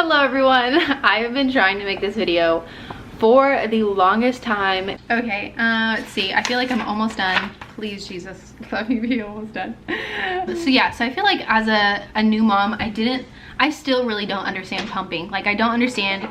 Hello everyone. I have been trying to make this video for the longest time. Okay, let's see. I feel like I'm almost done. Please, Jesus, let me be almost done. So yeah, so I feel like as a new mom, I still really don't understand pumping. Like, I don't understand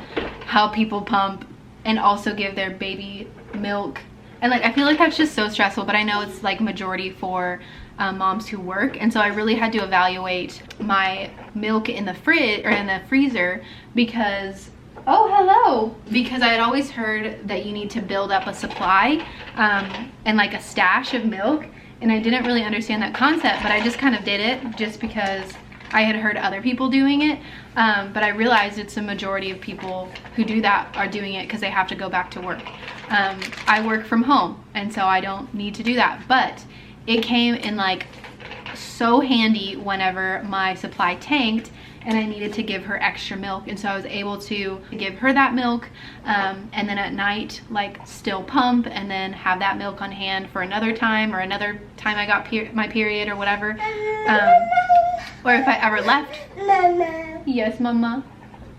how people pump and also give their baby milk. And like, I feel like that's just so stressful, but I know it's like majority for moms who work. And so I really had to evaluate my milk in the fridge or in the freezer because, oh, hello. Because I had always heard that you need to build up a supply and like a stash of milk. And I didn't really understand that concept, but I just kind of did it just because I had heard other people doing it. But I realized it's a majority of people who do that are doing it because they have to go back to work. I work from home, and so I don't need to do that. But it came in like so handy whenever my supply tanked and I needed to give her extra milk. And so I was able to give her that milk and then at night like still pump and then have that milk on hand for another time, or another time I got my period or whatever. Or if I ever left. Mama. Yes, mama.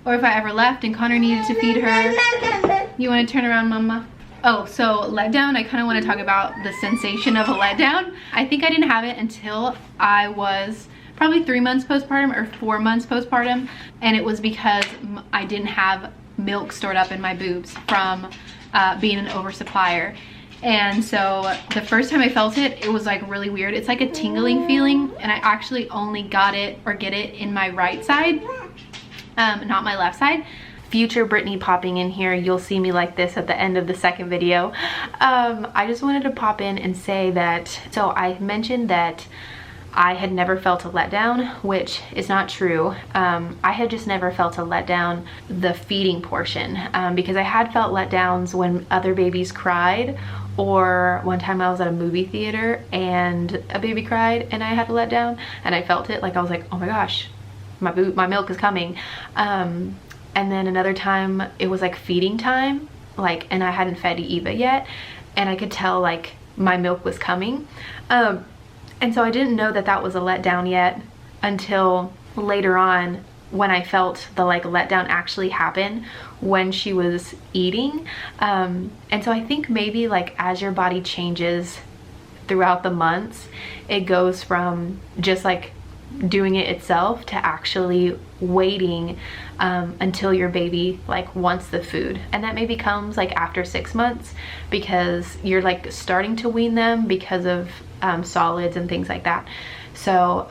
Or if I ever left and Connor needed to feed her. You want to turn around, mama? Oh, so letdown, I kind of want to talk about the sensation of a letdown. I think I didn't have it until I was probably 3 months postpartum or 4 months postpartum. And it was because I didn't have milk stored up in my boobs from being an oversupplier. And so the first time I felt it, it was like really weird. It's like a tingling feeling, and I actually only got it or get it in my right side, not my left side. Future Brittany popping in here, you'll see me like this at the end of the second video. I just wanted to pop in and say that, so I mentioned that I had never felt a letdown, which is not true. I had just never felt a letdown the feeding portion, because I had felt letdowns when other babies cried, or one time I was at a movie theater and a baby cried and I had a letdown and I felt it. Like, I was like, oh my gosh, my milk is coming. And then another time it was like feeding time, like, and I hadn't fed Eva yet, and I could tell like my milk was coming. And so I didn't know that that was a letdown yet until later on, when I felt the like letdown actually happen when she was eating. And so I think maybe like as your body changes throughout the months, it goes from just like doing it itself to actually waiting until your baby like wants the food. And that maybe comes like after 6 months, because you're like starting to wean them because of solids and things like that. So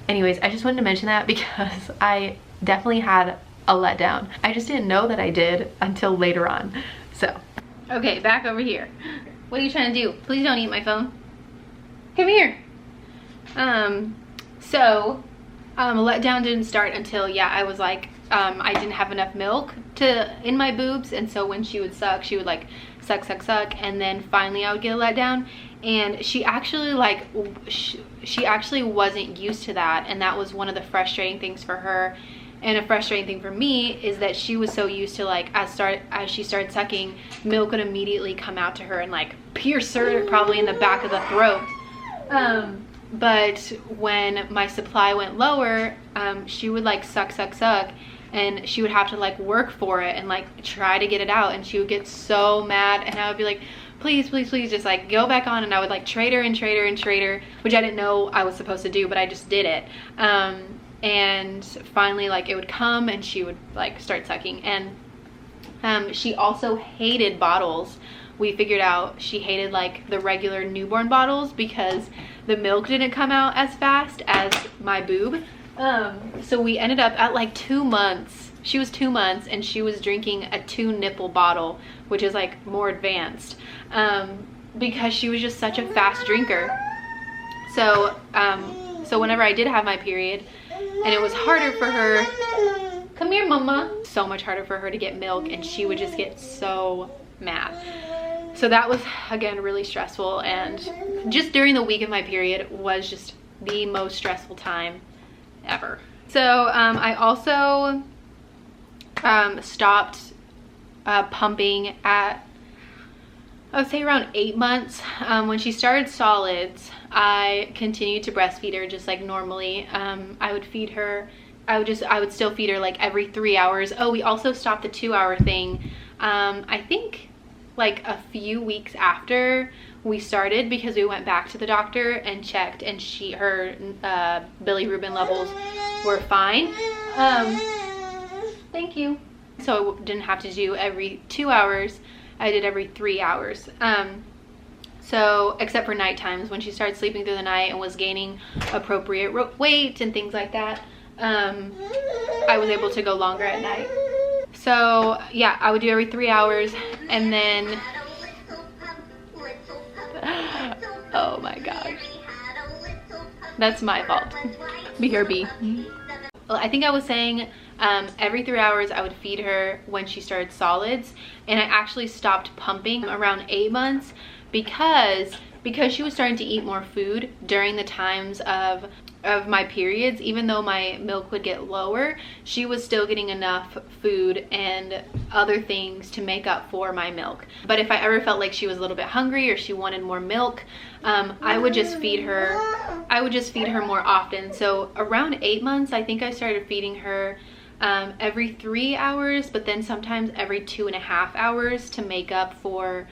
anyways, I just wanted to mention that because I definitely had a letdown. I just didn't know that I did until later on. So okay, back over here. What are you trying to do? Please don't eat my phone. Come here. So letdown didn't start until, yeah, I was like, I didn't have enough milk in my boobs, and so when she would suck, she would like suck, and then finally I would get a letdown. And she actually like, she actually wasn't used to that, and that was one of the frustrating things for her. And a frustrating thing for me is that she was so used to like, as she started sucking, milk would immediately come out to her and like pierce her probably in the back of the throat. But when my supply went lower, she would like suck, and she would have to like work for it and like try to get it out, and she would get so mad, and I would be like, please, just like go back on. And I would like trade her, which I didn't know I was supposed to do, but I just did it. And finally like it would come and she would like start sucking. And she also hated bottles. We figured out she hated like the regular newborn bottles because the milk didn't come out as fast as my boob. So we ended up at like 2 months. She was 2 months and she was drinking a 2 nipple bottle, which is like more advanced, because she was just such a fast drinker. So whenever I did have my period and it was harder for her, come here mama, so much harder for her to get milk, and she would just get so mad. So that was again really stressful, and just during the week of my period was just the most stressful time ever. So I also stopped pumping at, I would say, around 8 months. When she started solids, I continued to breastfeed her just like normally. I would feed her I would still feed her like every 3 hours. Oh, we also stopped the 2-hour thing. I think like a few weeks after we started, because we went back to the doctor and checked, and her bilirubin levels were fine. Thank you. So I didn't have to do every 2 hours. I did every 3 hours. So except for night times, when she started sleeping through the night and was gaining appropriate weight and things like that, I was able to go longer at night. So yeah, I would do every 3 hours, and then oh my gosh, that's my fault. BRB. Well, I think I was saying every 3 hours I would feed her when she started solids, and I actually stopped pumping around 8 months because she was starting to eat more food during the times of my periods. Even though my milk would get lower, she was still getting enough food and other things to make up for my milk. But if I ever felt like she was a little bit hungry or she wanted more milk, I would just feed her more often. So around 8 months, I think I started feeding her every 3 hours, but then sometimes every 2.5 hours to make up for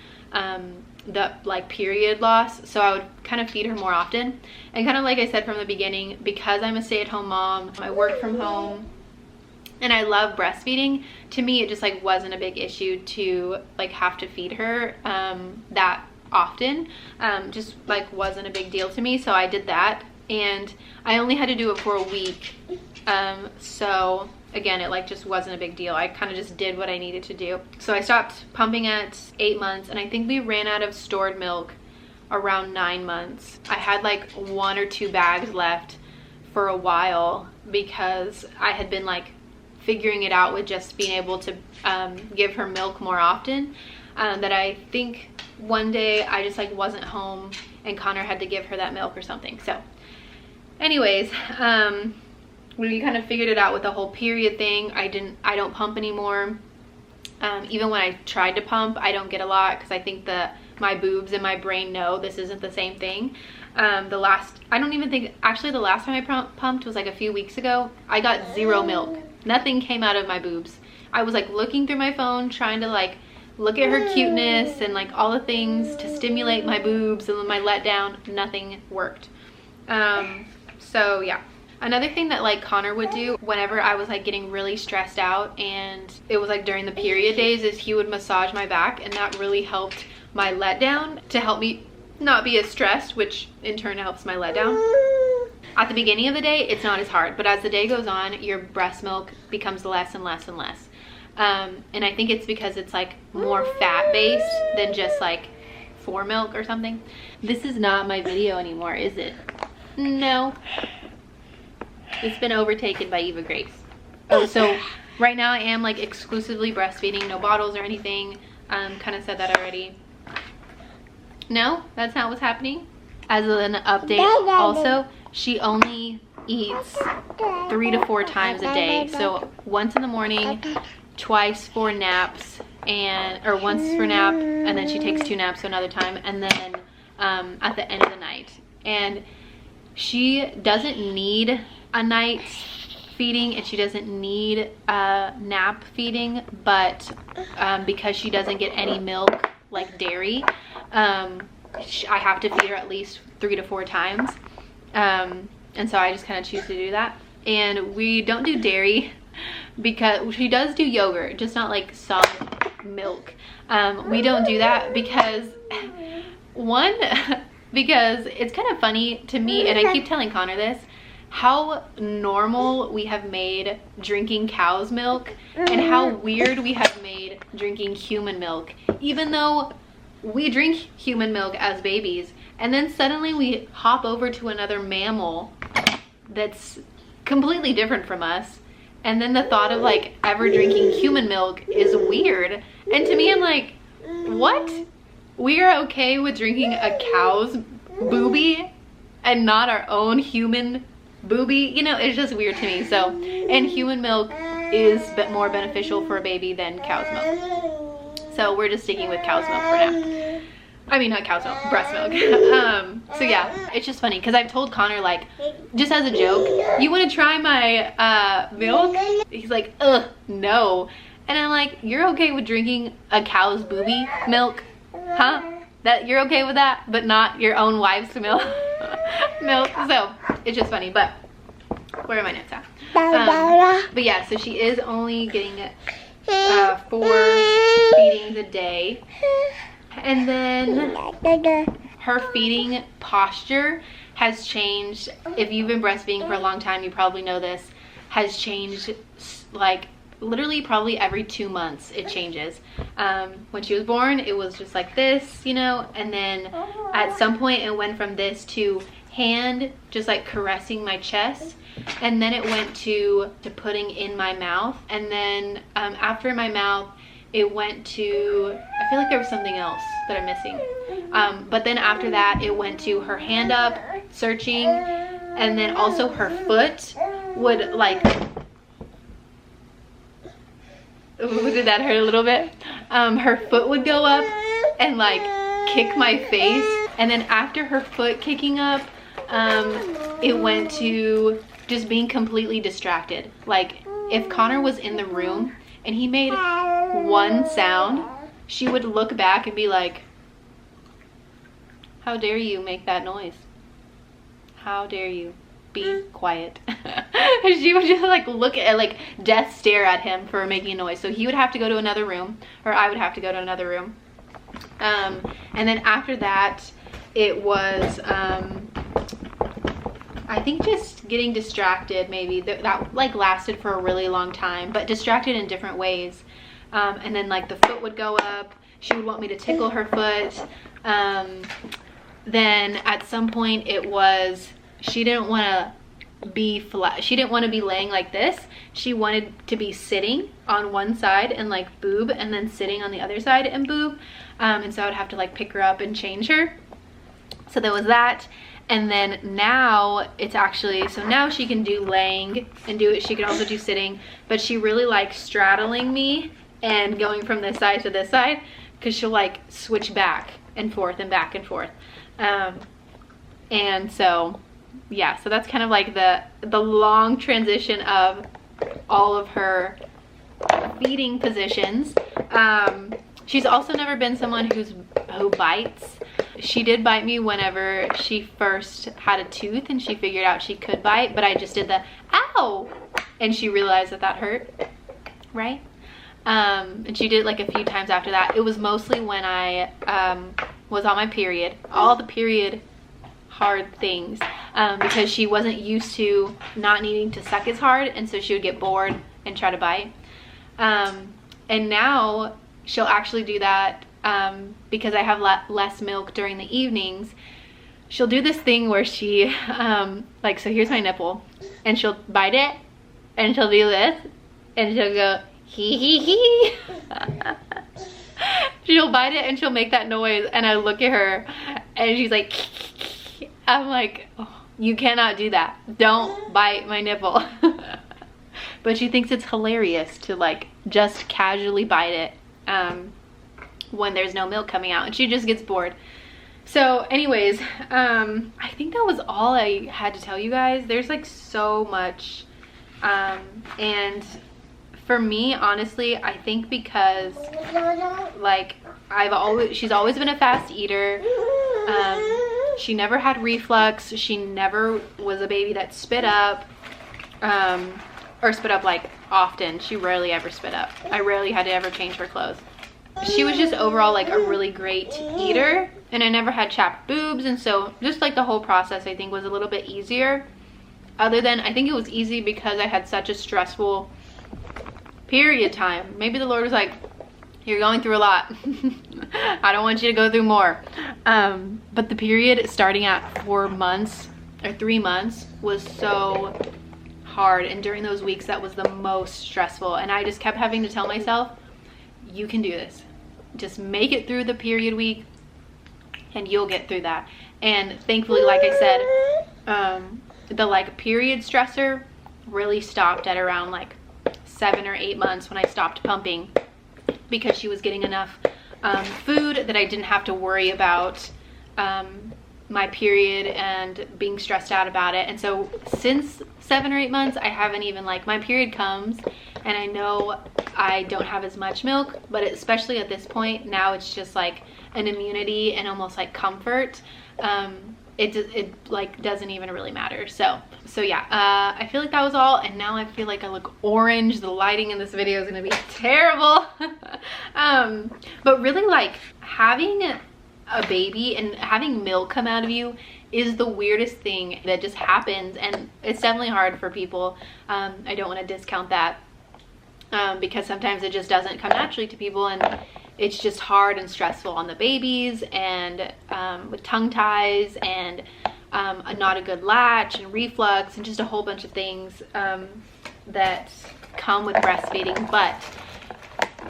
the like period loss. So I would kind of feed her more often. And kind of like I said from the beginning, because I'm a stay-at-home mom, I work from home, and I love breastfeeding, to me it just like wasn't a big issue to like have to feed her that often. Just like wasn't a big deal to me. So I did that, and I only had to do it for a week. So again, it like just wasn't a big deal. I kind of just did what I needed to do. So I stopped pumping at 8 months, and I think we ran out of stored milk around 9 months. I had like 1 or 2 bags left for a while because I had been like figuring it out with just being able to give her milk more often. That I think one day I just like wasn't home and Connor had to give her that milk or something. So anyways, we kind of figured it out with the whole period thing. I don't pump anymore. Even when I tried to pump, I don't get a lot because I think that my boobs and my brain know this isn't the same thing. The last time I pumped was like a few weeks ago. I got 0 milk. Nothing came out of my boobs. I was like looking through my phone trying to like look at her cuteness and like all the things to stimulate my boobs and my letdown. Nothing worked. So yeah. Another thing that like Connor would do whenever I was like getting really stressed out, and it was like during the period days, is he would massage my back, and that really helped my letdown to help me not be as stressed, which in turn helps my letdown. At the beginning of the day, it's not as hard, but as the day goes on, your breast milk becomes less and less and less. And I think it's because it's like more fat based than just like fore milk or something. This is not my video anymore, is it? No. It's been overtaken by Eva Grace. Oh, so right now I am like exclusively breastfeeding, no bottles or anything. Kind of said that already. No, that's not what's happening. As an update, also, she only eats 3 to 4 times a day. So once in the morning, twice for naps, or once for nap, and then she takes 2 naps another time, and then at the end of the night. And she doesn't need a night feeding, and she doesn't need a nap feeding, but because she doesn't get any milk like dairy, I have to feed her at least 3 to 4 times, and so I just kind of choose to do that. And we don't do dairy because she does do yogurt, just not like solid milk. We don't do that because because it's kind of funny to me, and I keep telling Connor this, how normal we have made drinking cow's milk and how weird we have made drinking human milk, even though we drink human milk as babies, and then suddenly we hop over to another mammal that's completely different from us, and then the thought of like ever drinking human milk is weird. And to me, I'm like, what? We are okay with drinking a cow's boobie and not our own human boobie? You know, it's just weird to me. So, and human milk is a bit more beneficial for a baby than cow's milk. So we're just sticking with cow's milk for now. I mean, not cow's milk, breast milk. So yeah, it's just funny because I've told Connor, like, just as a joke, you want to try my milk? He's like, ugh, no. And I'm like, you're okay with drinking a cow's booby milk? Huh? That you're okay with that, but not your own wife's milk? So it's just funny. But where are my notes at? But yeah, so she is only getting 4 feedings a day. And then her feeding posture has changed. If you've been breastfeeding for a long time, you probably know this, has changed, like literally probably every 2 months it changes. When she was born, it was just like this, you know, and then at some point it went from this to hand just like caressing my chest, and then it went to putting in my mouth, and then after my mouth it went to, I feel like there was something else that I'm missing, but then after that it went to her hand up searching, and then also her foot would like, ooh, did that hurt a little bit? Her foot would go up and like kick my face, and then after her foot kicking up, it went to just being completely distracted. Like if Connor was in the room and he made one sound, she would look back and be like, how dare you make that noise? How dare you? Be quiet. She would just like look at, like, death stare at him for making a noise. So he would have to go to another room, or I would have to go to another room. And then after that, it was, I think just getting distracted maybe. That like lasted for a really long time, but distracted in different ways. And then like the foot would go up. She would want me to tickle her foot. Then at some point it was, she didn't want to be flat. She didn't want to be laying like this. She wanted to be sitting on one side and like boob, and then sitting on the other side and boob. And so I would have to like pick her up and change her. So there was that. And then now it's actually, so now she can do laying and do it. She can also do sitting, but she really likes straddling me and going from this side to this side, because she'll like switch back and forth and back and forth. And so yeah, so that's kind of like the long transition of all of her feeding positions. She's also never been someone who bites. She did bite me whenever she first had a tooth and she figured out she could bite, but I just did the ow, and she realized that hurt, right? And she did it like a few times after that. It was mostly when I was on my period, all the period hard things, because she wasn't used to not needing to suck as hard, and so she would get bored and try to bite. And now she'll actually do that because I have less milk during the evenings. She'll do this thing where she like, so here's my nipple, and she'll bite it and she'll do this and she'll go hee hee hee. She'll bite it and she'll make that noise, and I look at her and she's like, I'm like, oh, you cannot do that. Don't bite my nipple. But she thinks it's hilarious to like just casually bite it when there's no milk coming out, and she just gets bored. So anyways, I think that was all I had to tell you guys. There's like so much, and for me, honestly, I think because like she's always been a fast eater. She never had reflux. She never was a baby that spit up, or spit up like often. She rarely ever spit up. I rarely had to ever change her clothes. She was just overall like a really great eater, and I never had chapped boobs, and so just like the whole process I think was a little bit easier. Other than, I think it was easy because I had such a stressful period time. Maybe the Lord was like, you're going through a lot. I don't want you to go through more. But the period starting at 4 months or 3 months was so hard, and during those weeks that was the most stressful, and I just kept having to tell myself, you can do this. Just make it through the period week and you'll get through that. And thankfully, like I said, the like period stressor really stopped at around like 7 or 8 months when I stopped pumping, because she was getting enough food, that I didn't have to worry about my period and being stressed out about it. And so since 7 or 8 months, I haven't even, like, my period comes and I know I don't have as much milk, but especially at this point now, it's just like an immunity and almost like comfort. It like doesn't even really matter. So yeah, I feel like that was all, and now I feel like I look orange. The lighting in this video is gonna be terrible. But really, like, having a baby and having milk come out of you is the weirdest thing that just happens, and it's definitely hard for people. I don't want to discount that, because sometimes it just doesn't come naturally to people, and it's just hard and stressful on the babies, and with tongue ties and not a good latch and reflux and just a whole bunch of things that come with breastfeeding. But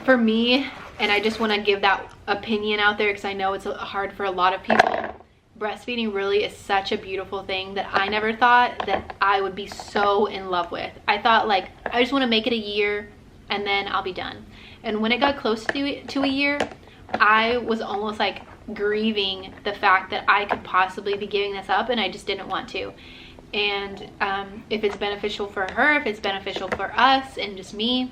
for me, and I just want to give that opinion out there because I know it's hard for a lot of people, breastfeeding really is such a beautiful thing that I never thought that I would be so in love with. I thought, like, I just want to make it a year and then I'll be done. And when it got close to a year, I was almost like grieving the fact that I could possibly be giving this up, and I just didn't want to. And if it's beneficial for her, if it's beneficial for us and just me,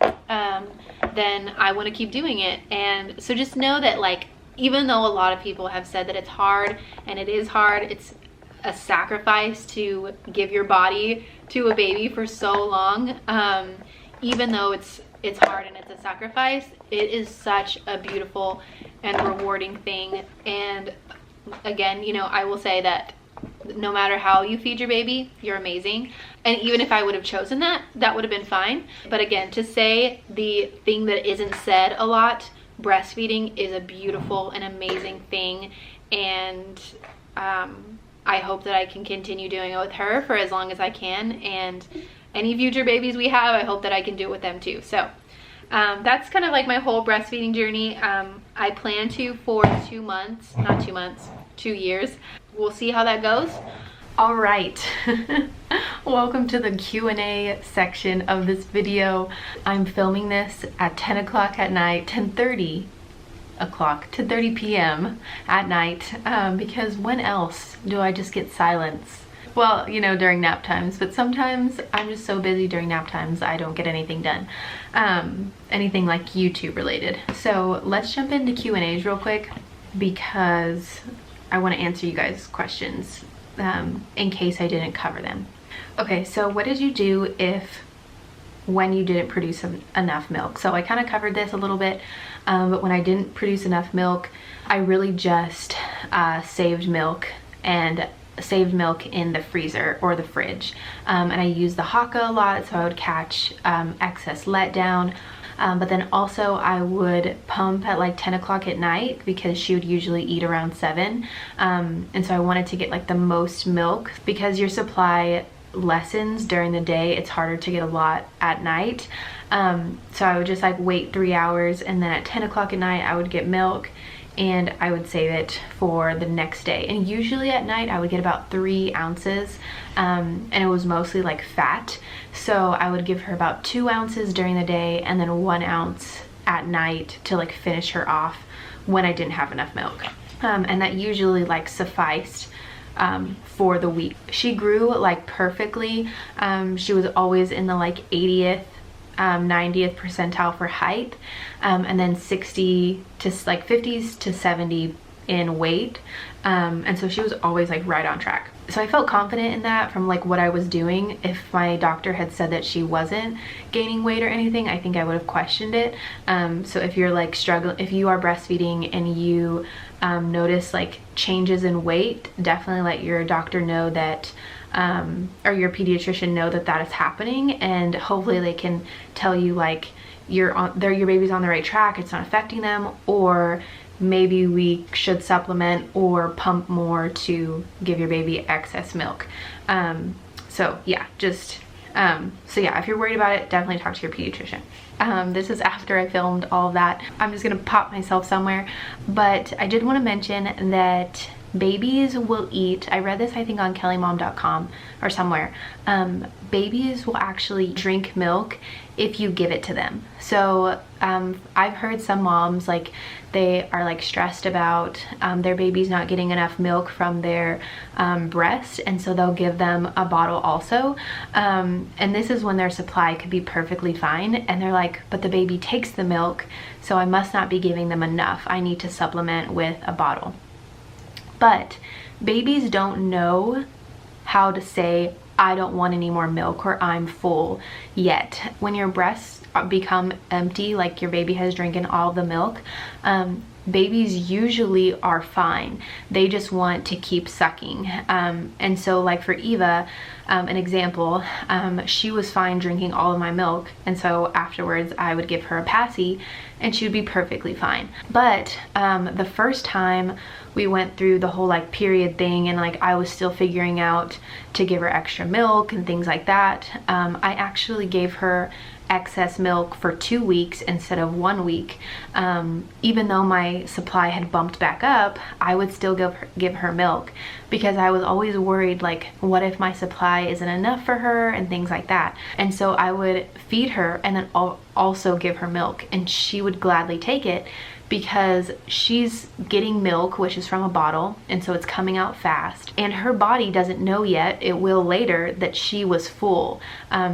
then I want to keep doing it. And so just know that, like, even though a lot of people have said that it's hard, and it is hard, it's a sacrifice to give your body to a baby for so long. Even though it's hard and it's a sacrifice, it is such a beautiful and rewarding thing. And again, you know, I will say that no matter how you feed your baby, you're amazing. And even if I would have chosen that, that would have been fine. But again, to say the thing that isn't said a lot, breastfeeding is a beautiful and amazing thing. And I hope that I can continue doing it with her for as long as I can. And any future babies we have, I hope that I can do it with them too. So that's kind of like my whole breastfeeding journey. I plan to for 2 months, not 2 months, 2 years. We'll see how that goes. All right. Welcome to the Q&A section of this video. I'm filming this at 10 o'clock at night, 10:30 o'clock, 10:30 p.m. at night, because when else do I just get silence? Well, you know, during nap times, but sometimes I'm just so busy during nap times I don't get anything done, anything like YouTube related. So let's jump into Q&As real quick, because I want to answer you guys' questions in case I didn't cover them. Okay, so what did you do when you didn't produce enough milk? So I kind of covered this a little bit, but when I didn't produce enough milk, I really just saved milk in the freezer or the fridge, and I used the Haka a lot, so I would catch excess letdown, but then also I would pump at like 10 o'clock at night because she would usually eat around 7, and so I wanted to get like the most milk. Because your supply lessens during the day, it's harder to get a lot at night, so I would just like wait 3 hours, and then at 10 o'clock at night I would get milk and I would save it for the next day. And usually at night I would get about 3 ounces, and it was mostly like fat, so I would give her about 2 ounces during the day and then 1 ounce at night to like finish her off when I didn't have enough milk, and that usually like sufficed for the week. She grew like perfectly. She was always in the like 80th 90th percentile for height, and then 60 to like 50s to 70 in weight, and so she was always like right on track. So I felt confident in that from like what I was doing. If my doctor had said that she wasn't gaining weight or anything, I think I would have questioned it. So if you're like struggling, if you are breastfeeding and you notice like changes in weight, definitely let your doctor know that, or your pediatrician know that that is happening, and hopefully they can tell you like your baby's on the right track, it's not affecting them, or maybe we should supplement or pump more to give your baby excess milk. So yeah, if you're worried about it, definitely talk to your pediatrician. This is after I filmed all of that. I'm just gonna pop myself somewhere, but I did want to mention that babies will eat, I read this I think on kellymom.com or somewhere, babies will actually drink milk if you give it to them. So I've heard some moms, like, they are like stressed about their babies not getting enough milk from their breast, and so they'll give them a bottle also, and this is when their supply could be perfectly fine, and they're like, but the baby takes the milk, so I must not be giving them enough. I need to supplement with a bottle. But babies don't know how to say, I don't want any more milk, or I'm full yet. When your breasts become empty, like your baby has drinking all the milk, babies usually are fine. They just want to keep sucking. And so like for Eva, an example, she was fine drinking all of my milk, and so afterwards I would give her a passy and she would be perfectly fine. But the first time we went through the whole like period thing, and like I was still figuring out to give her extra milk and things like that, I actually gave her excess milk for 2 weeks instead of 1 week. Even though my supply had bumped back up, I would still give her milk, because I was always worried, like, what if my supply isn't enough for her and things like that. And so I would feed her and then also give her milk, and she would gladly take it, because she's getting milk, which is from a bottle, and so it's coming out fast, and her body doesn't know yet, it will later, that she was full,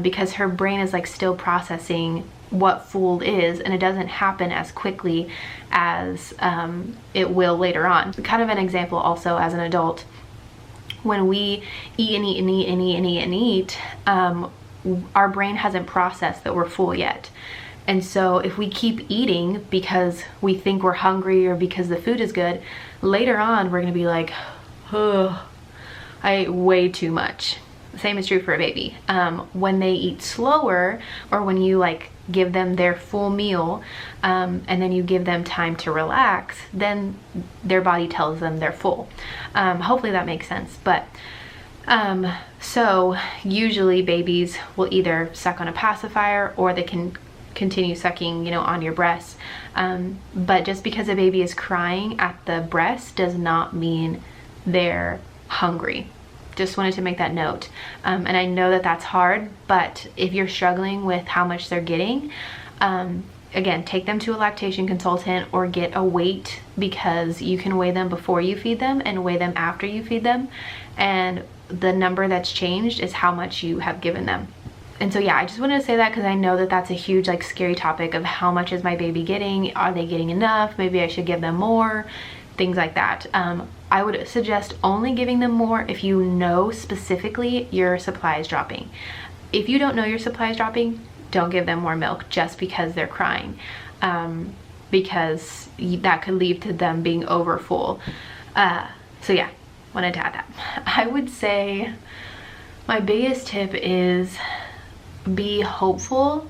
because her brain is like still processing what full is, and it doesn't happen as quickly as it will later on. Kind of an example also as an adult, when we eat and eat and eat and eat and eat and eat, our brain hasn't processed that we're full yet. And so if we keep eating because we think we're hungry or because the food is good, later on we're gonna be like, oh, I ate way too much. The same is true for a baby. When they eat slower, or when you like give them their full meal, and then you give them time to relax, then their body tells them they're full. Hopefully that makes sense. But so usually babies will either suck on a pacifier, or they can continue sucking, you know, on your breast. But just because a baby is crying at the breast does not mean they're hungry. Just wanted to make that note. And I know that that's hard, but if you're struggling with how much they're getting, again, take them to a lactation consultant, or get a weight, because you can weigh them before you feed them and weigh them after you feed them, and the number that's changed is how much you have given them. And so yeah, I just wanted to say that, because I know that that's a huge like scary topic of how much is my baby getting, are they getting enough, maybe I should give them more, things like that. I would suggest only giving them more if you know specifically your supply is dropping. If you don't know your supply is dropping, don't give them more milk just because they're crying, because that could lead to them being over full. So yeah, wanted to add that. I would say my biggest tip is be hopeful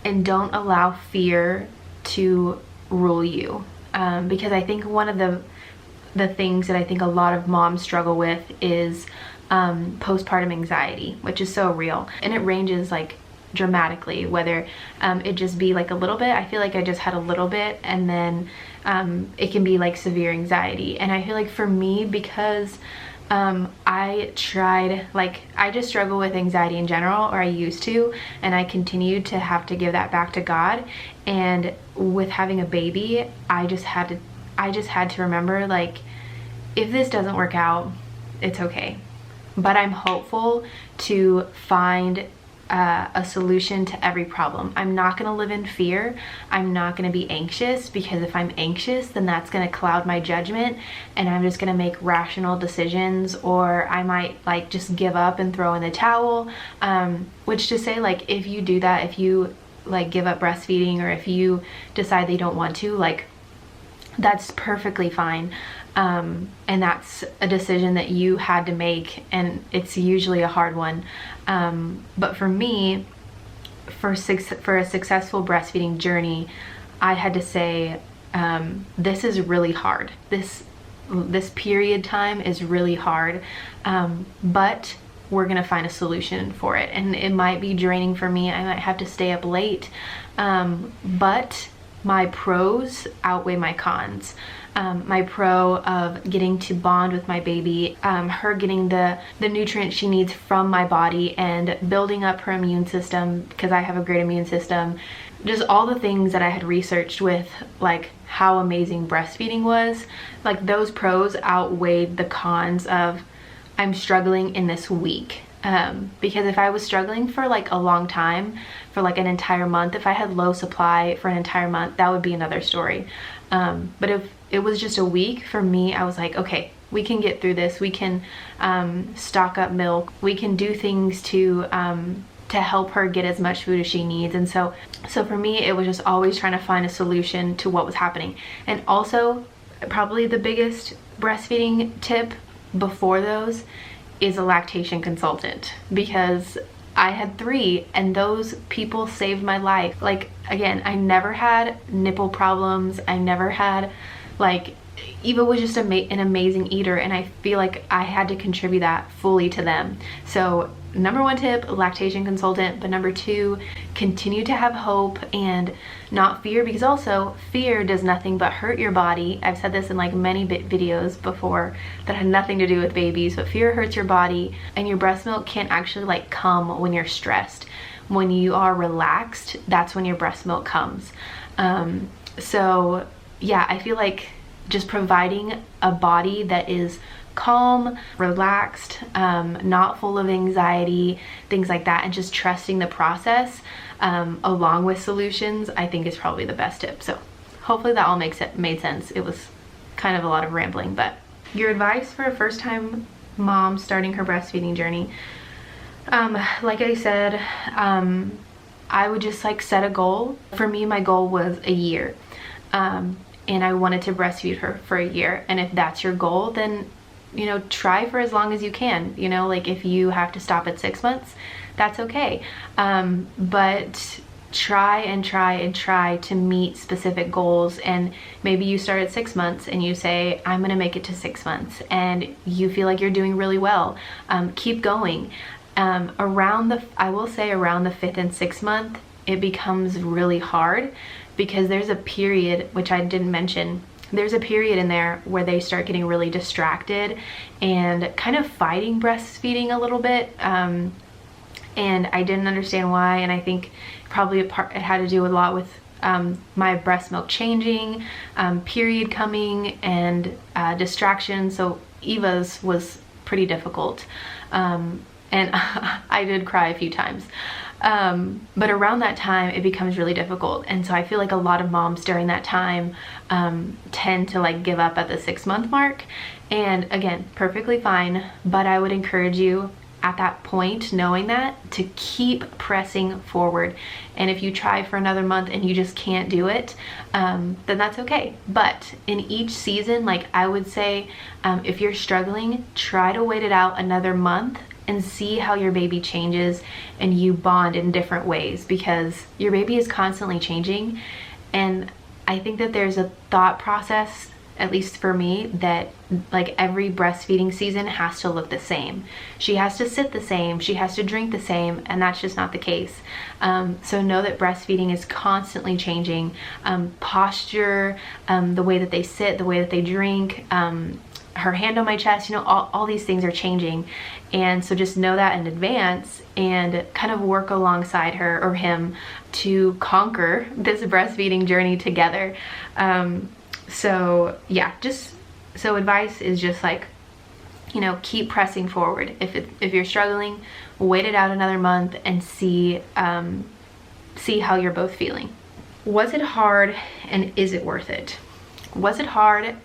and don't allow fear to rule you, because I think one of the things that I think a lot of moms struggle with is postpartum anxiety, which is so real, and it ranges like dramatically, whether it just be like a little bit. I feel like I just had a little bit, and then it can be like severe anxiety. And I feel like for me, because I just struggle with anxiety in general, or I used to, and I continued to have to give that back to God. And with having a baby, I just had to remember, like, if this doesn't work out, it's okay. But I'm hopeful to find a solution to every problem. I'm not going to live in fear. I'm not going to be anxious, because if I'm anxious, then that's going to cloud my judgment, and I'm just going to make rational decisions, or I might like just give up and throw in the towel. Which to say, like, if you do that, if you like give up breastfeeding, or if you decide they don't want to, like, that's perfectly fine. And that's a decision that you had to make, and it's usually a hard one. But for me, for a successful breastfeeding journey, I had to say, this is really hard. This period time is really hard, but we're gonna find a solution for it. And it might be draining for me. I might have to stay up late, but my pros outweigh my cons. My pro of getting to bond with my baby, her getting the nutrients she needs from my body and building up her immune system because I have a great immune system. Just all the things that I had researched with like how amazing breastfeeding was, like those pros outweighed the cons of I'm struggling in this week. Because if I was struggling for like a long time, for like an entire month, if I had low supply for an entire month, that would be another story. But if it was just a week, for me, I was like, okay, we can get through this. We can stock up milk. We can do things to help her get as much food as she needs. And so for me, it was just always trying to find a solution to what was happening. And also, probably the biggest breastfeeding tip before those is a lactation consultant, because I had 3 and those people saved my life. Like, again, I never had nipple problems. I never had, like, Eva was just an amazing eater, and I feel like I had to contribute that fully to them. So number 1 tip, lactation consultant, but number 2, continue to have hope and not fear, because also fear does nothing but hurt your body. I've said this in like many videos before that had nothing to do with babies, but fear hurts your body, and your breast milk can't actually like come when you're stressed. When you are relaxed, that's when your breast milk comes. So yeah, I feel like just providing a body that is calm, relaxed, not full of anxiety, things like that, and just trusting the process along with solutions, I think is probably the best tip. So hopefully that all made sense. It was kind of a lot of rambling, but your advice for a first time mom starting her breastfeeding journey. Like I said, I would just like set a goal. For me, my goal was a year. And I wanted to breastfeed her for a year. And if that's your goal, then, you know, try for as long as you can. You know, like if you have to stop at 6 months, that's okay. But try and try and try to meet specific goals. And maybe you start at 6 months and you say, I'm gonna make it to 6 months, and you feel like you're doing really well. Keep going. I will say around the 5th and 6th month, it becomes really hard, because there's a period, which I didn't mention, there's a period in there where they start getting really distracted and kind of fighting breastfeeding a little bit. And I didn't understand why, and I think probably it had to do a lot with my breast milk changing, period coming, and distraction. So Eva's was pretty difficult. And I did cry a few times. But around that time, it becomes really difficult. And so I feel like a lot of moms during that time tend to like give up at the 6 month mark. And again, perfectly fine. But I would encourage you at that point, knowing that, to keep pressing forward. And if you try for another month and you just can't do it, then that's okay. But in each season, like I would say, if you're struggling, try to wait it out another month and see how your baby changes and you bond in different ways, because your baby is constantly changing. And I think that there's a thought process, at least for me, that like every breastfeeding season has to look the same. She has to sit the same, she has to drink the same, and that's just not the case. So know that breastfeeding is constantly changing. Posture, the way that they sit, the way that they drink, her hand on my chest, you know, all these things are changing. And so just know that in advance and kind of work alongside her or him to conquer this breastfeeding journey together. So yeah, so advice is just like, you know, keep pressing forward. If you're struggling, wait it out another month and see how you're both feeling. Was it hard, and is it worth it? Was it hard?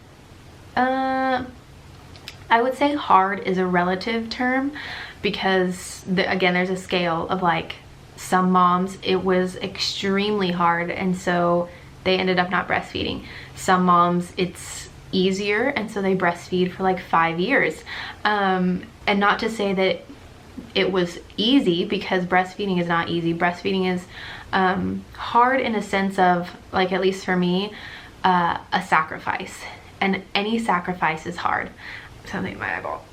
I would say hard is a relative term, because again, there's a scale of like, some moms it was extremely hard and so they ended up not breastfeeding. Some moms it's easier and so they breastfeed for like 5 years. And not to say that it was easy, because breastfeeding is not easy. Breastfeeding is hard in a sense of, like, at least for me, a sacrifice, and any sacrifice is hard. Something in my eyeball.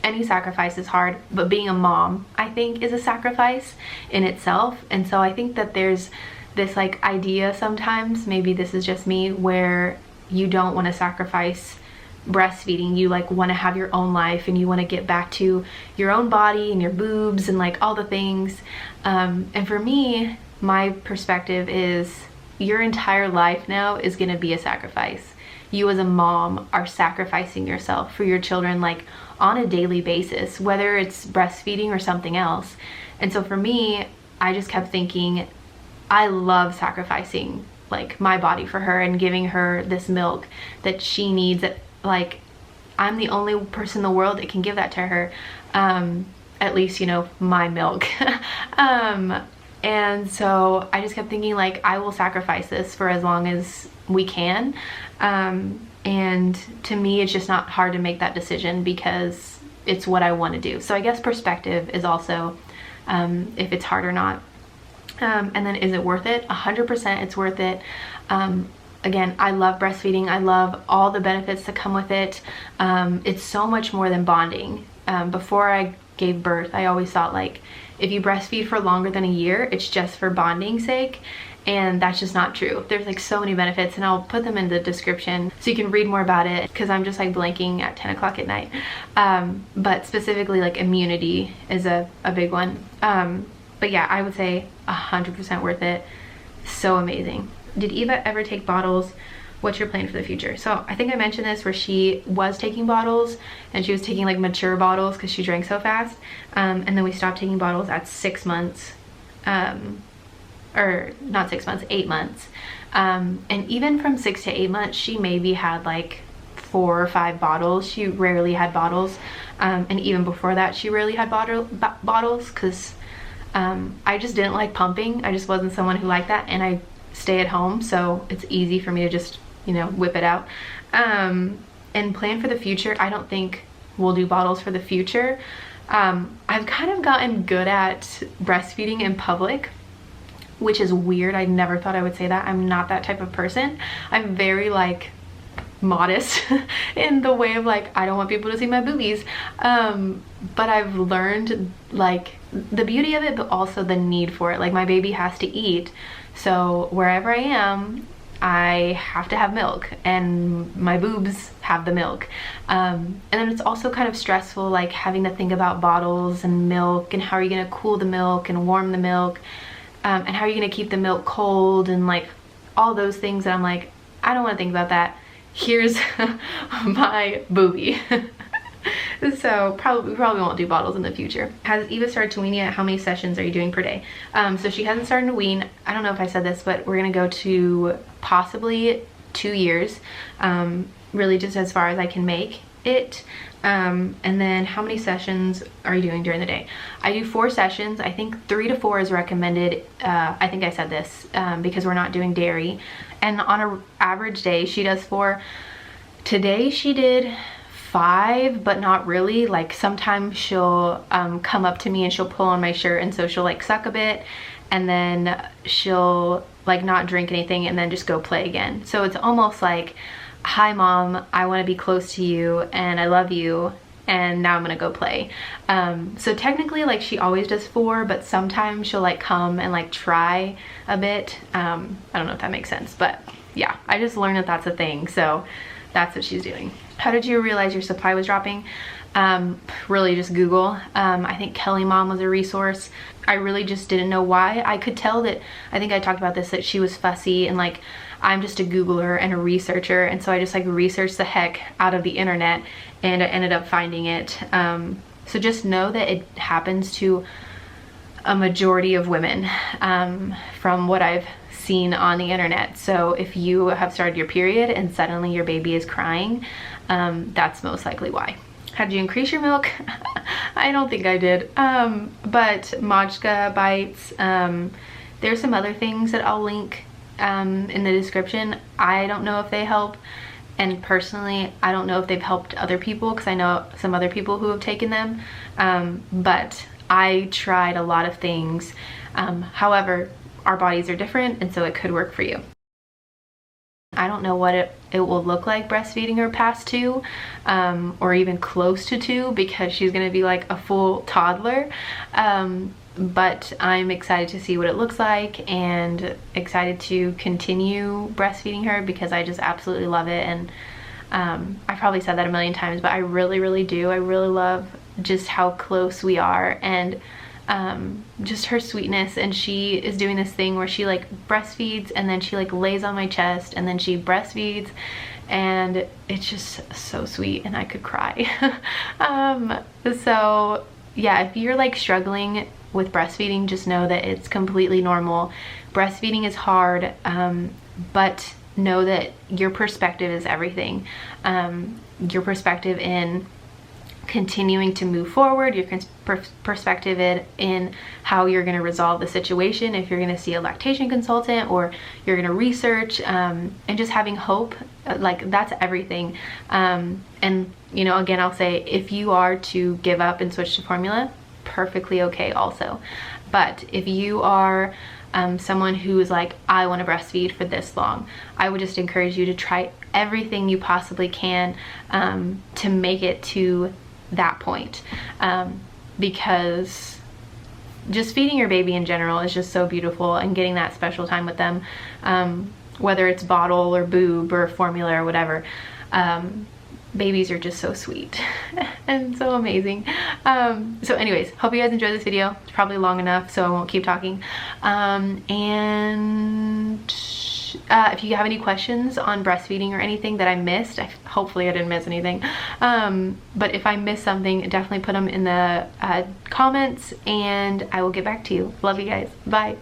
Any sacrifice is hard, but being a mom, I think, is a sacrifice in itself. And so I think that there's this like idea sometimes, maybe this is just me, where you don't want to sacrifice breastfeeding. You like want to have your own life and you want to get back to your own body and your boobs and like all the things. And for me, my perspective is your entire life now is going to be a sacrifice. You as a mom are sacrificing yourself for your children like on a daily basis, whether it's breastfeeding or something else. And so for me, I just kept thinking, I love sacrificing like my body for her and giving her this milk that she needs. That like I'm the only person in the world that can give that to her, at least, you know, my milk. And so I just kept thinking like, I will sacrifice this for as long as we can. And to me, it's just not hard to make that decision because it's what I want to do. So I guess perspective is also, if it's hard or not. And then is it worth it? 100% it's worth it. Again, I love breastfeeding. I love all the benefits that come with it. It's so much more than bonding. Before I gave birth, I always thought like, if you breastfeed for longer than a year, it's just for bonding's sake. And that's just not true. There's like so many benefits, and I'll put them in the description so you can read more about it, because I'm just like blanking at 10 o'clock at night. But specifically like immunity is a big one. But yeah, I would say 100% worth it. So amazing. Did Eva ever take bottles? What's your plan for the future? So I think I mentioned this, where she was taking bottles, and she was taking like mature bottles because she drank so fast. And then we stopped taking bottles at 6 months. Or not 6 months, 8 months. And even from 6 to 8 months, she maybe had like 4 or 5 bottles. She rarely had bottles. And even before that, she rarely had bottles because I just didn't like pumping. I just wasn't someone who liked that, and I stay at home, so it's easy for me to just, you know, whip it out. And plan for the future, I don't think we'll do bottles for the future. I've kind of gotten good at breastfeeding in public, which is weird. I never thought I would say that. I'm not that type of person. I'm very like modest in the way of like, I don't want people to see my boobies. But I've learned like the beauty of it, but also the need for it. Like my baby has to eat. So wherever I am, I have to have milk, and my boobs have the milk. And then it's also kind of stressful, like having to think about bottles and milk, and how are you gonna cool the milk and warm the milk, and how are you gonna keep the milk cold, and like all those things that I'm like, I don't wanna think about that. Here's my boobie. So we probably won't do bottles in the future. Has Eva started to wean yet? How many sessions are you doing per day? So she hasn't started to wean. I don't know if I said this, but we're gonna go to possibly 2 years, really just as far as I can make it. And then how many sessions are you doing during the day? I do 4 sessions. I think 3 to 4 is recommended. I think I said this because we're not doing dairy. And on an average day, she does 4. Today she did 5, but not really. Like sometimes she'll come up to me and she'll pull on my shirt, and so she'll like suck a bit, and then she'll like not drink anything and then just go play again. So it's almost like, hi mom, I want to be close to you and I love you, and now I'm gonna go play. So technically like she always does 4, but sometimes she'll like come and like try a bit. I don't know if that makes sense, but yeah, I just learned that that's a thing. So that's what she's doing. How did you realize your supply was dropping? Really just Google. I think Kelly Mom was a resource. I really just didn't know why. I could tell that, I think I talked about this, that she was fussy, and like I'm just a Googler and a researcher, and so I just like researched the heck out of the internet, and I ended up finding it. So just know that it happens to a majority of women, from what I've seen on the internet. So if you have started your period and suddenly your baby is crying, that's most likely why. How did you increase your milk? I don't think I did. But Majka bites, there's some other things that I'll link in the description. I don't know if they help, and personally I don't know if they've helped other people, because I know some other people who have taken them, but I tried a lot of things. However, our bodies are different, and so it could work for you. I don't know what it will look like breastfeeding her past 2, or even close to 2, because she's gonna be like a full toddler. but I'm excited to see what it looks like and excited to continue breastfeeding her because I just absolutely love it. And I probably said that a million times, but I really do. I really love just how close we are, and just her sweetness. And she is doing this thing where she like breastfeeds and then she like lays on my chest and then she breastfeeds, and it's just so sweet and I could cry. So yeah, if you're like struggling with breastfeeding, just know that it's completely normal. Breastfeeding is hard, but know that your perspective is everything. Your perspective in continuing to move forward, your perspective in how you're going to resolve the situation, if you're going to see a lactation consultant or you're going to research, and just having hope, like that's everything. And you know, again, I'll say if you are to give up and switch to formula, perfectly okay also. But if you are someone who is like, I want to breastfeed for this long, I would just encourage you to try everything you possibly can to make it to that point, because just feeding your baby in general is just so beautiful, and getting that special time with them, whether it's bottle or boob or formula or whatever. Babies are just so sweet and so amazing. So anyways, hope you guys enjoyed this video. It's probably long enough, so I won't keep talking. If you have any questions on breastfeeding or anything that I missed, hopefully I didn't miss anything, but if I missed something, definitely put them in the comments and I will get back to you. Love you guys. Bye.